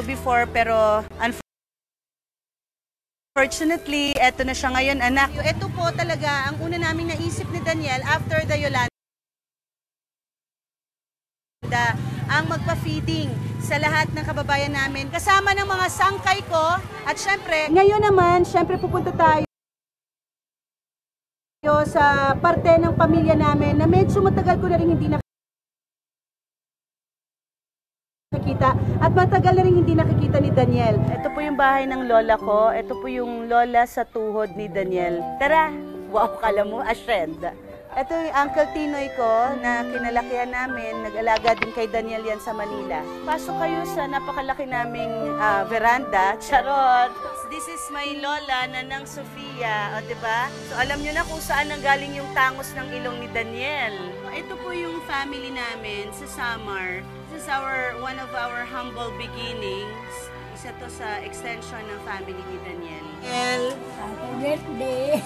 before, pero unfortunately, eto na siya ngayon, anak. Ito po talaga ang una naming naisip ni Daniel after the Yolanda, ang magpa-feeding sa lahat ng kababayan namin. Kasama ng mga sangkay ko at syempre, ngayon naman, syempre pupunta tayo sa parte ng pamilya namin na medyo matagal ko na rin hindi nakikita at matagal na rin hindi nakikita ni Daniel. Ito po yung bahay ng lola ko. Ito po yung lola sa tuhod ni Daniel. Tara! Wow, kala mo, ascend. Ito yung Uncle Tinoy ko na kinalakihan namin. Nag-alaga din kay Daniel yan sa Manila. Pasok kayo sa napakalaki naming veranda. Charot! This is my lola, Nanang Sofia. O, diba? So, alam nyo na kung saan nanggaling yung tangos ng ilong ni Daniel. Ito po yung family namin sa Samar. This is one of our humble beginnings. Isa to sa extension ng family ni Daniel. Happy birthday!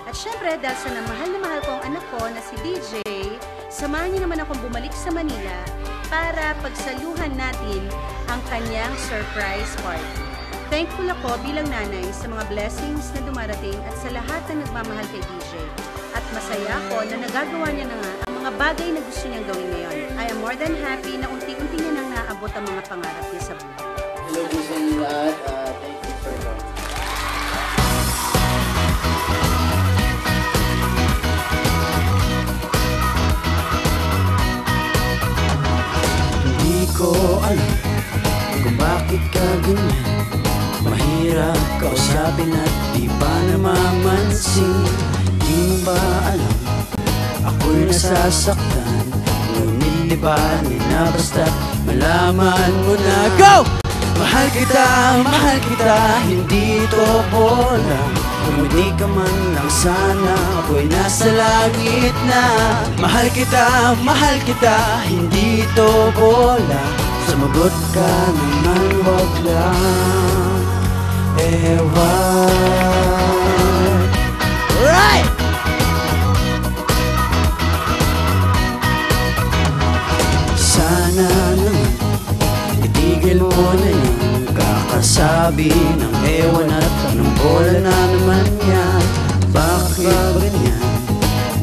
At syempre, dahil sa mahal na mahal ko ang anak ko na si DJ, samahan niyo naman akong bumalik sa Manila para pagsaluhan natin ang kanyang surprise party. Thankful ako bilang nanay sa mga blessings na dumarating at sa lahat na nagmamahal kay DJ. At masaya ako na nagagawa niya na nga ang mga bagay na gusto niyang gawin ngayon. I am more than happy na unti-unti niya nang naabot ang mga pangarap niya sa buhay. Hello po sa inyo lahat. Thank you for coming. Hindi ko alam kung bakit ka ganyan. Mahirap kausapin at di pa namamansin. Di mo ba alam, ako'y nasasaktan. Ngunit di ba na basta malaman mo na. Go! Mahal kita, hindi to bola. Kung hindi ka man lang sana, ako'y nasa langit na. Mahal kita, hindi to bola. Sumagot ka naman, wag lang ewan. Right! Sana naman itigil mo na yung kakasabi ng ewan at ng bola na naman yan. Bakit ba ganyan?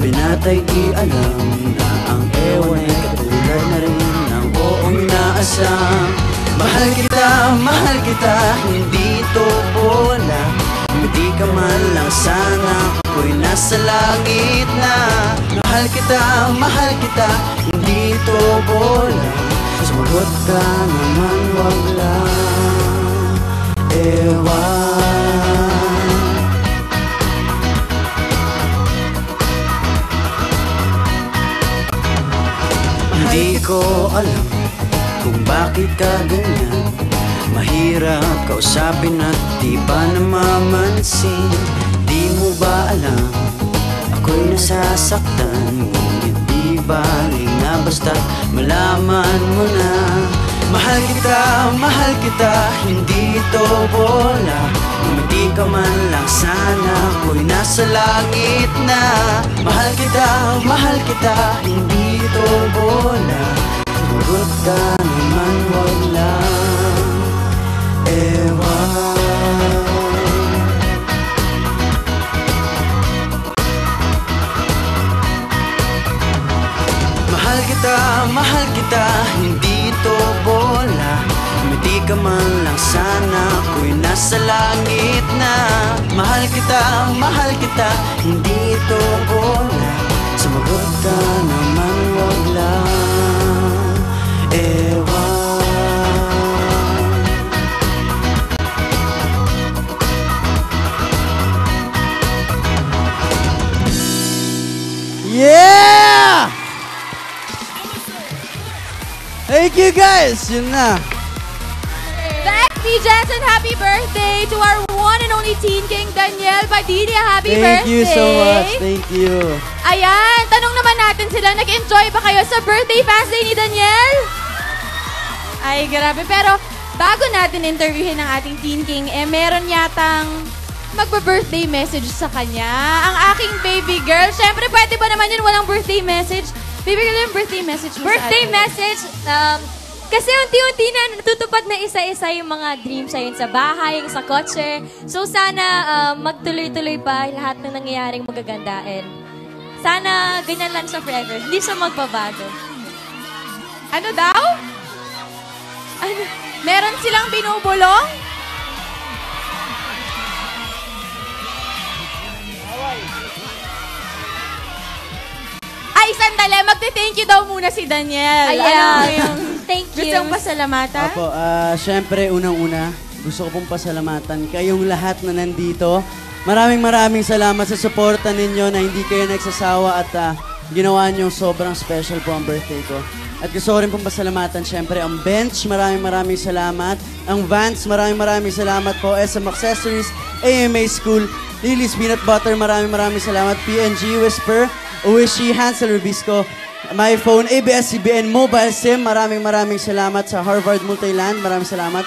Binatay di alam na ang ewan ay katulad na rin ng buong inaasam. Mahal kita, hindi to bola. Hindi ka man lang sana, ako'y nasa langit na. Mahal kita, hindi to bola. Sumagot ka naman, wag lang ewan. Hindi ko alam kung bakit ka ganyan. Mahirap kausapin at di pa namamansin. Di mo ba alam, ako'y nasasaktan. Ngunit di baling na basta't malaman mo na. Mahal kita, hindi to bola. Kung hindi ka man lang sana, ako'y nasa langit na. Mahal kita, hindi to bola. Sumagot ka naman, wag lang ewan. Mahal kita, hindi to bola. Kung hindi ka man lang sana, ako'y nasa langit na. Mahal kita, hindi to bola. Sumagot ka naman, wag lang ewan. Yeah! Thank you guys! Yun na. The XP Jensen, happy birthday to our one and only Teen King, Daniel Padilla. Happy birthday! Thank you so much. Thank you. Ayan, tanong naman natin sila, nag-enjoy ba kayo sa birthday fast day ni Daniel? Ay, grabe. Pero bago natin interviewin ang ating Teen King, meron yatang magba-birthday message sa kanya. Ang aking baby girl. Siyempre, pwede ba naman yun walang birthday message? Baby girl, yung birthday message mo birthday message, Kasi unti-unti na natutupad na isa-isa yung mga dreams sa'yo sa bahay, yung sa kotse. So sana magtuloy-tuloy pa lahat ng nangyayaring magaganda. And sana ganyan lang siya forever. Hindi siya magbabago. Ano daw? Ano? Meron silang binubulong? Ay, sandali. Magte-thank you daw muna si Daniel. Ayan. Ano mo yung Thank you. gusto mong pasalamatan? Opo, syempre, unang-una, gusto ko pong pasalamatan kayong lahat na nandito. Maraming salamat sa suporta ninyo na hindi kayo nagsasawa at ginawa nyo sobrang special po ang birthday ko. At gusto ko rin pong pasalamatan, syempre, ang Bench, maraming salamat. Ang Vans, maraming salamat po. SM Accessories, AMA School, Lily's Peanut Butter, maraming salamat. PNG Whisper, Uwishi, Hansel Rubisco, My Phone, ABS-CBN Mobile SIM, maraming salamat sa Harvard Multiland, maraming salamat.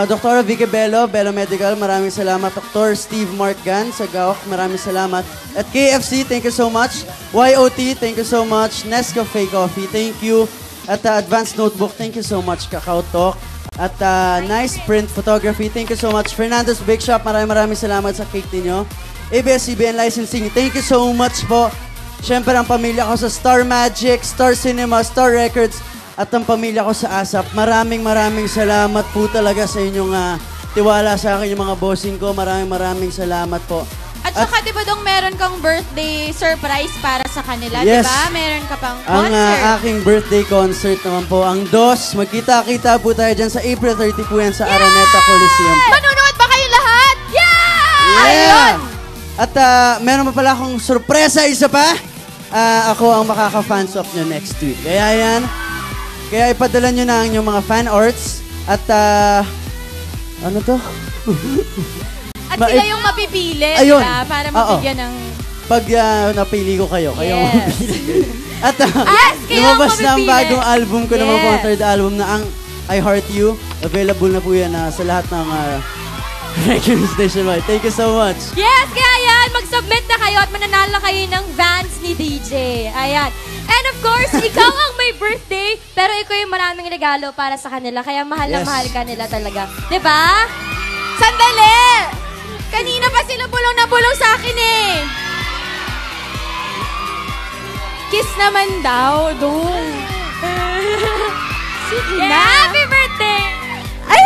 Dr. Vicky Bello, Bello Medical, maraming salamat. Dr. Steve Mark Gan sa Gaok, maraming salamat. At KFC, thank you so much. YOT, thank you so much. Nescafe Coffee, thank you. At Advanced Notebook, thank you so much. Kakao Talk. At Nice Print Photography, thank you so much. Fernando's Bake Shop, maraming salamat sa cake ninyo. ABS-CBN Licensing, thank you so much po. Siyempre, ang pamilya ko sa Star Magic, Star Cinema, Star Records, at ang pamilya ko sa ASAP. Maraming salamat po talaga sa inyong tiwala sa akin, yung mga bossing ko. Maraming salamat po. At saka, di ba dong meron kang birthday surprise para sa kanila, Yes. di ba? Meron ka pang Ang concert. aking birthday concert naman po, ang DOS. Magkita-kita po tayo dyan sa April 30 po yan sa Araneta Coliseum. Manunood ba kayo lahat? Yeah! Ayun! At meron pa pala akong sorpresa, isa pa. Ako ang makaka-fans of nyo next week. Kaya yan. Kaya ipadala nyo na ang inyong mga fan arts. At ano to? At sila yung mapipili, di Ayun. ba? Para Oo. mabigyan ng... Pag napili ko kayo, kayo ang Yes. mapili. At Yes, kayo ang lumabas na ang mapipili. bagong album ko naman po, ang Yes. third album na ang I Heart You. Available na po yan sa lahat ng radio station. Thank you so much. Yes, kaya yan, mag-submit na kayo at mananalo kayo ng Vans ni DJ. Ayan. And of course, ikaw ang may birthday, pero ikaw yung maraming regalo para sa kanila. Kaya mahal na Yes. mahal ka nila talaga. 'Di ba? Sandali! Kanina pa sila bulong na bulong sa akin eh. Kiss naman daw, dong. Sige na. Happy birthday! Ay!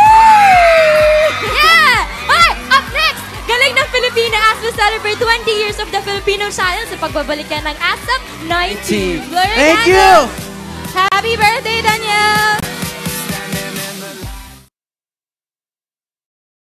Yeah! Okay, up next, galing ng Filipina as we celebrate 20 years of the Filipino channel sa pagbabalik yan ng ASAP 19. Thank you! Happy birthday, Daniel!